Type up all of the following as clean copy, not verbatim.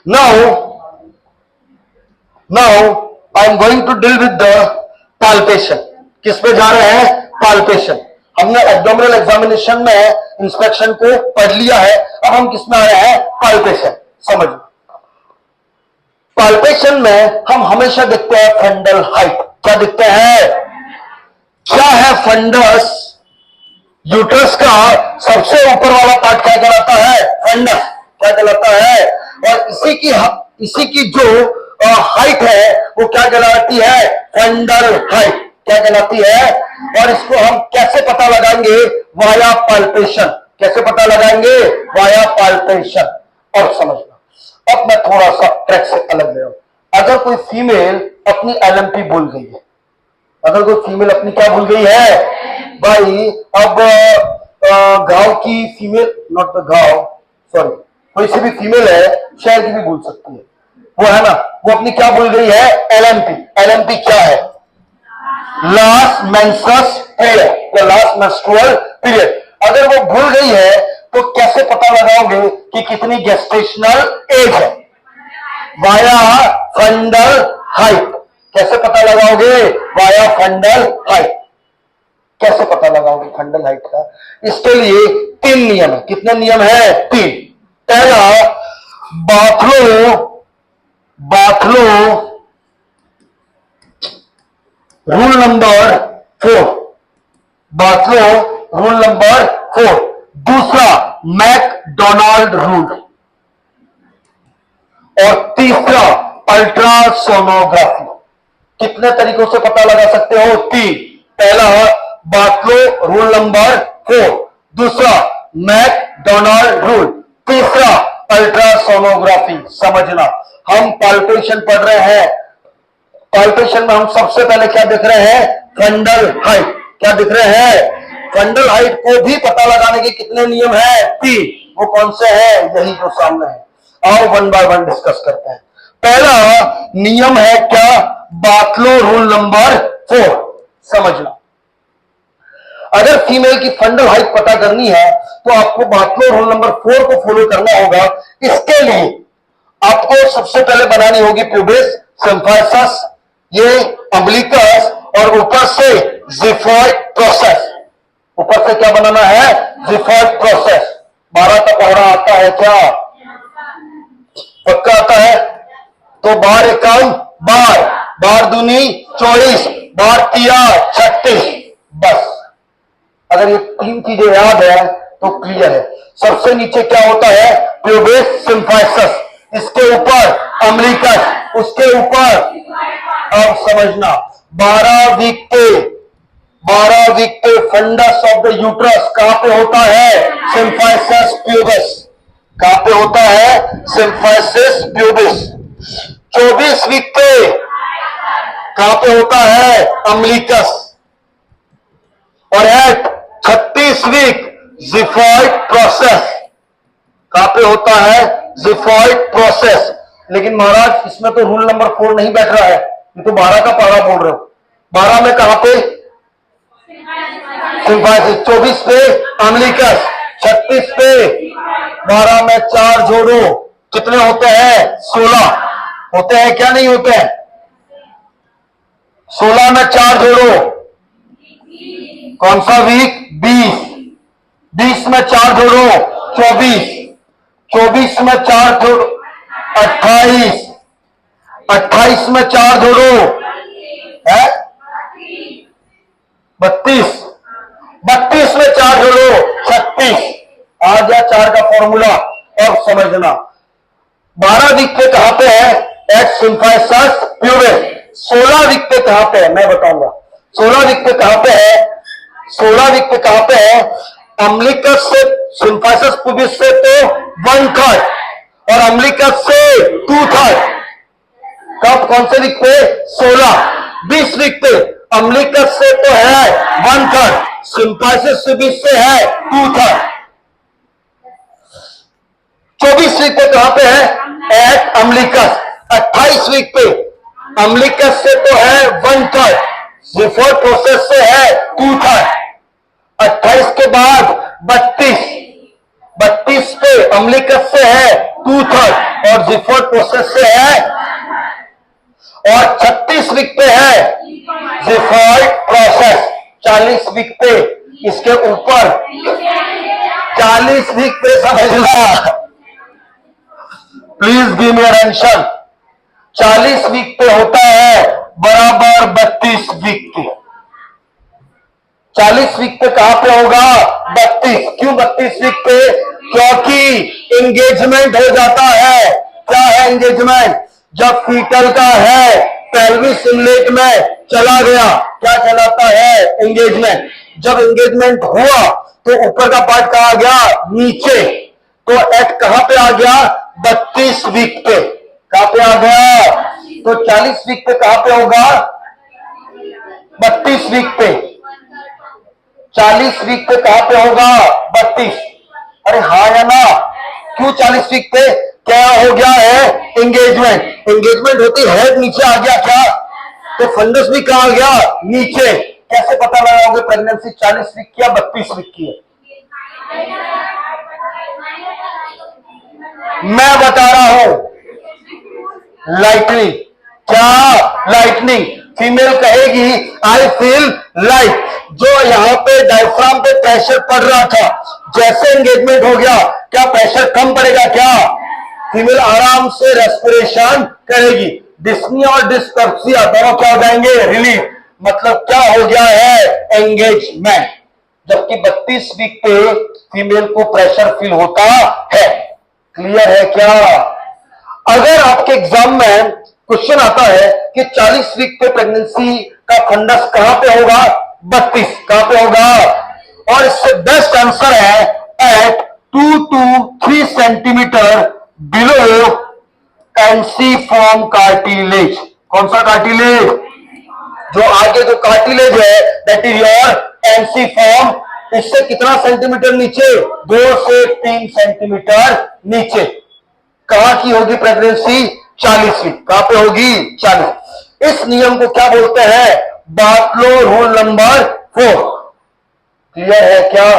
Now I am going to deal with the palpation. किस पे जा रहे हैं? Palpation. हमने एब्डोमिनल एग्जामिनेशन में इंस्पेक्शन को पढ़ लिया है, अब हम किस में आ रहे हैं? पाल्पेशन. समझो, पाल्पेशन में हम हमेशा देखते हैं फंडल हाइट. क्या दिखते हैं? क्या है फंडस? यूट्रस का सबसे ऊपर वाला पार्ट क्या कहलाता है? फंडस. क्या कहलाता है? और इसी की जो हाइट है वो क्या कहलाती है? Fundal height. क्या कहलाती है? और इसको हम कैसे पता लगाएंगे? Via palpation. कैसे पता लगाएंगे? Via palpation. और समझना, अब मैं थोड़ा सा ट्रैक से अलग ले रहा हूं. अगर कोई फीमेल अपनी एलएमपी भूल गई है, अगर कोई फीमेल अपनी क्या भूल गई है भाई, अब गांव की फीमेल, नॉट द गांव, सॉरी, कोई सी भी फीमेल है, शहर की भी भूल सकती है, वो है ना, वो अपनी क्या भूल गई है? एलएमपी. एलएमपी क्या है? लास्ट मेंस्ट्रुअस पीरियड या लास्ट मेंस्ट्रुअल पीरियड. अगर वो भूल गई है तो कैसे पता लगाओगे कि कितनी गेस्टेशनल एज है? Via fundal height. कैसे पता लगाओगे? Via fundal height. कैसे पता लगाओगे फंडल हाइट का? इसके लिए 3 नियम है. कितने नियम है? 3. पहला, बाथलो रूल नंबर 4. बाथलो रूल नंबर 4. दूसरा, मैकडोनाल्ड रूल. और तीसरा, अल्ट्रासोनोग्राफी. कितने तरीकों से पता लगा सकते हो? 3. पहला, बाथलो रूल नंबर 4. दूसरा, मैकडोनाल्ड रूल. तीसरा, अल्ट्रासोनोग्राफी. समझना, हम पाल्पेशन पढ़ रहे हैं. पाल्पेशन में हम सबसे पहले क्या देख रहे हैं? Fundal height. क्या दिख रहे हैं? फंडल हाइट को भी पता लगाने के कितने नियम हैं? 3. वो कौन से हैं? यही जो सामने है. आओ वन बाय वन डिस्कस करते हैं. पहला नियम है क्या? बाथलो रूल नंबर 4. समझना, अगर फीमेल की फंडल हाइट पता करनी है तो आपको बाथलो रूल नंबर 4 को फॉलो करना होगा. इसके लिए आपको सबसे पहले बनानी होगी प्यूबिस सिम्फाइसिस, ये अम्बिलिकस, और ऊपर से जिफॉइड प्रोसेस. ऊपर से क्या बनाना है? Xiphoid process. 12 का पढ़ा आता है क्या? पक्का आता है? तो 12 एकम 12, 12 दूनी 24, 12 तिया 36. बस अगर ये 3 चीजें याद है तो क्लियर है. सबसे नीचे क्या होता है? Pubis symphysis. इसके ऊपर अम्बिलिकस, उसके ऊपर, अब समझना, 12 वीक पे फंडस ऑफ द यूट्रस कहां पे होता है? Symphysis pubis. कहां पे होता है? Symphysis pubis. 24 वीक पे कहां पे होता है? अम्बिलिकस. और एट 36 वीक जिफॉइड प्रोसेस. कहां पे होता है? Xiphoid process. लेकिन महाराज इसमें तो रूल नंबर 4 नहीं बैठ रहा है, ये तो 12 का पारा बोल रहे हो. 12 में कहां पे? सिम्फाइसिस. 24 पे अम्बिलिकस. 36 पे 12 में 4 जोड़ो, कितने होते हैं? 16 होते हैं. क्या नहीं होते हैं? 16 में 4 जोड़ो, कौन सा वीक? 20. 20 में 4 जोड़ो, 24. 24 में 4 जोड़ो, 28. 28 में 4 जोड़ो है 32. 32 में 4 जोड़ो, 36. आ गया 4 का फॉर्मूला. और समझना, 12 वीक पे कहां पे है? Eight symphysis pubis. 16 वीक पे कहां पे है? मैं बताऊंगा. 16 वीक पे कहां पे है? 16 वीक पे कहां पे है? अम्बिलिकस से सिम्फाइसिस प्यूबिस से तो 1/3 और अम्बिलिकस से 2/3. कब? कौन से वीक पे? 16. 20 वीक पे अम्बिलिकस से तो है 1/3, सिम्फाइसिस प्यूबिस से है 2/3. 24 वीक पे कहां पे है? At umbilicus. 28 वीक पे अम्बिलिकस से तो है 1/3, जिफॉइड प्रोसेस से है 2/3. 28 के बाद 32 पे अम्बिलिकस से है 2/3, और जिफोर्ड प्रोसेस से है, और 36 वीक पे है जिफोर्ड प्रोसेस, 40 वीक पे इसके ऊपर, 40 वीक पे समझना, please give me attention. 40 week पे होता है बराबर 32 वीक की। 40 वीक पे कहां पे होगा? 32। क्यों 32 वीक पे? क्योंकि एंगेजमेंट हो जाता है। क्या है एंगेजमेंट? जब फीटल का है पेल्विस इनलेट में चला गया, क्या चलाता है? एंगेजमेंट। जब एंगेजमेंट हुआ तो ऊपर का पार्ट कहां गया? नीचे। तो एट कहां पे आ गया? 32 वीक पे। कहां पे आ गया? तो 40 वीक पे कहां पे होगा? 32 वीक पे। 40 वीक पे कहां पे होगा? 32। अरे हाँ या ना? क्यों 40 वीक पे? क्या हो गया है? एंगेजमेंट। एंगेजमेंट होती हेड नीचे आ गया क्या? तो फंडस भी कहां आ गया? नीचे। कैसे पता लगाओगे प्रेगनेंसी 40 वीक की या 32 वीक की है? मैं बता रहा हूं, लाइटनिंग। क्या? लाइटनिंग। फीमेल कहेगी आई फील लाइट। जो यहां पे डायफ्राम पे प्रेशर पड़ रहा था, जैसे एंगेजमेंट हो गया, क्या प्रेशर कम पड़ेगा? क्या फीमेल आराम से रेस्पिरेशन करेगी। डिस्नी और डिस्पेप्सिया दोनों क्या हो जाएंगे? रिलीफ। मतलब क्या हो गया है? एंगेजमेंट। जबकि 32 वीक पे फीमेल को प्रेशर फील होता है। क्लियर है क्या? अगर आपके एग्जाम में क्वेश्चन आता है कि 40 वीक पे प्रेगनेंसी का फंडस कहां पे होगा? 32। कहां पे होगा? और इससे बेस्ट आंसर है at 2 to 3 centimetre below ensiform cartilage. कौन सा कार्टिलेज? जो आगे जो कार्टिलेज है दैट इज योर एंसीफॉर्म। इससे कितना सेंटीमीटर नीचे? 2 से 3 सेंटीमीटर नीचे। कहां की होगी प्रेगनेंसी? 40 वीक। कहां पे होगी? 40। इस नियम को क्या बोलते हैं? बार्टलो रूल नंबर 4। क्लियर है क्या?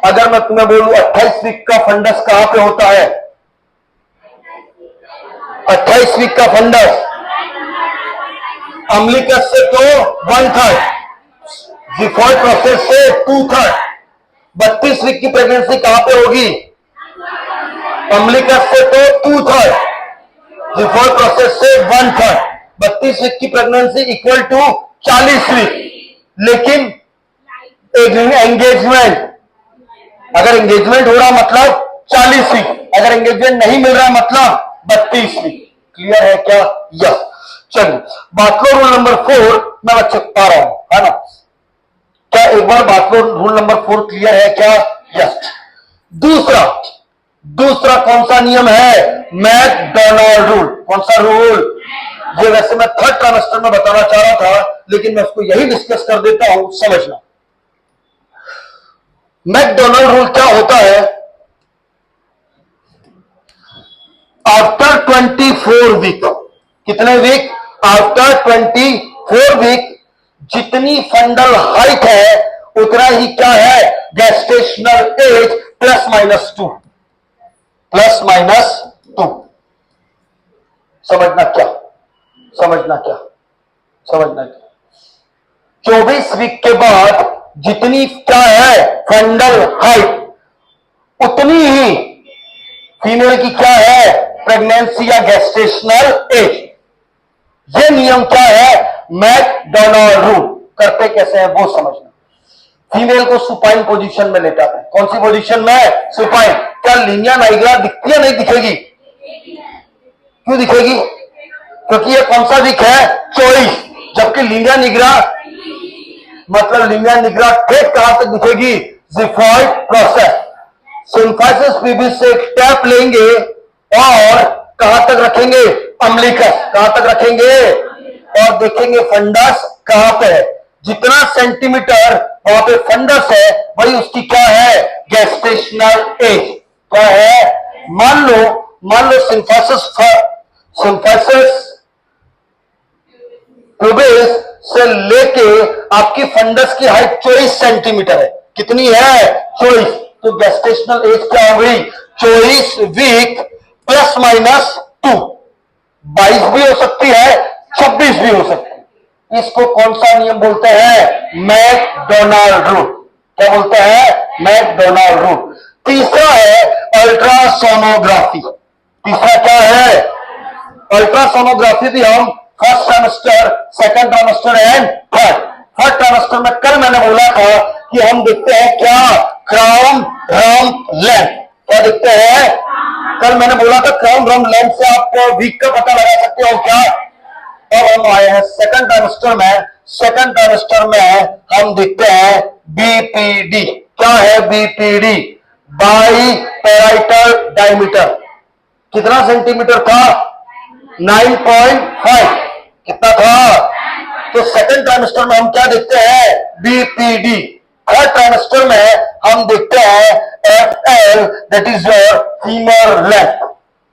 अगर मैं तुम्हें बोलूं 28 वीक का फंडस कहां पे होता है? 28 वीक का फंडस अम्लिकस से तो 1/3, जिफॉर्ड प्रोसेस से 2/3। 32 वीक की प्रेगनेंसी कहां पे होगी? अम्लिकस से तो 2/3, जिफॉर्ड प्रोसेस से 1/3। 32 वीक की प्रेगनेंसी इक्वल टू 40 वीक। लेकिन एंगेजमेंट, अगर एंगेजमेंट हो रहा मतलब 40 वीक, अगर एंगेजमेंट नहीं मिल रहा मतलब 32 वीक। क्लियर है क्या? यस। चलिए, बाटलो रूल नंबर 4 मैं बच्चे पा रहा हूं, है ना? क्या एक बार बाटलो रूल नंबर 4 क्लियर है क्या? यस। दूसरा कौन सा नियम है? McDonald rule. कौन सा रूल? ये वैसे मैं थर्ड ट्राइमेस्टर में बताना चाह रहा था, लेकिन मैं उसको यही डिस्कस कर देता हूं, समझना। मैकडॉनल्ड रूल क्या होता है? आफ्टर 24 वीक, कितने वीक? आफ्टर 24 वीक, जितनी फंडल हाइट है उतना ही क्या है? Gestational age +-2। +-2। समझना क्या? 24 वीक के बाद जितनी क्या है? फंडल हाइट, उतनी ही फीमेल की क्या है? प्रेगनेंसी या गेस्टेशनल एज। ये नियम क्या है? McDonald rule. करते कैसे हैं वो समझना। फीमेल को सुपाइन पोजीशन में लेटाते हैं। कौन सी पोजीशन में? सुपाइन। क्या लिनिया नाइग्रा दिखती है? नहीं दिखेगी। क्यों दिखेगी? क्योंकि ये कौन सा वीक है? 24। जबकि लिनिया निग्रा मतलब लिनिया निग्रा ठेक कहां तक दिखेगी? Xiphoid process. सिम्फाइसिस प्यूबिस से एक टैप लेंगे और कहां तक रखेंगे? अम्लिकस। कहां तक रखेंगे? और देखेंगे फंडस कहां पे है। जितना सेंटीमीटर वहां पे फंडस है वही उसकी क्या है? Gestational age. क्या है? मान लो सिम्फाइसिस प्यूबिस से लेके आपकी फंडस की हाइट 24 सेंटीमीटर है। कितनी है? 24। तो गेस्टेशनल एज क्या हो गई? 24 वीक +-2 2, 22 भी हो सकती है, 26 भी हो सकती है। इसको कौन सा नियम बोलते हैं? McDonald rule. क्या बोलते हैं? McDonald rule. तीसरा है अल्ट्रासोनोग्राफी। तीसरा क्या है? अल्ट्रासोनोग्राफी भी हम first trimester, second trimester and third trimester में, कल मैंने बोला था कि हम देखते हैं क्या? क्राउन रम लेंथ। क्या देखते हैं? कल मैंने बोला था क्राउन रम लेंथ से आप वीक का पता लगा सकते हो क्या? अब हम आए हैं सेकंड ट्राइमेस्टर में। सेकंड ट्राइमेस्टर में हम देखते हैं बीपीडी। क्या है बीपीडी? By parietal diameter. कितना सेंटीमीटर था? 9.5। कितना था? तो सेकंड ट्राइमेस्टर में हम क्या देखते हैं? बीपीडी। थर्ड ट्राइमेस्टर में हम देखते हैं FL, that is your femur length.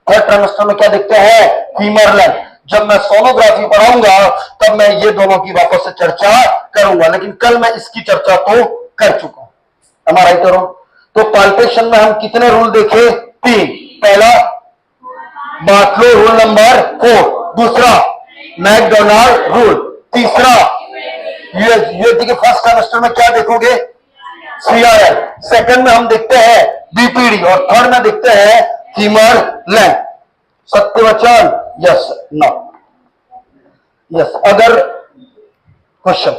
Third trimester में क्या देखते हैं? Femur length. जब मैं सोनोग्राफी पढ़ाऊंगा तब मैं ये दोनों की वापस से चर्चा करूंगा, लेकिन कल मैं इसकी चर्चा तो कर चुका हूं। हमारा करो तो पाल्पेशन में हम कितने रूल देखे? 3। पहला बाटलो रूल नंबर 4, दूसरा मैकडोनाल्ड रूल, तीसरा यूएसडी के फर्स्ट सेमेस्टर में क्या देखोगे? सीआरएल। सेकंड में हम देखते हैं बीपीडी और थर्ड में देखते हैं फीमर लेंथ। सत्य वचन? Yes, no, yes. अगर क्वेश्चन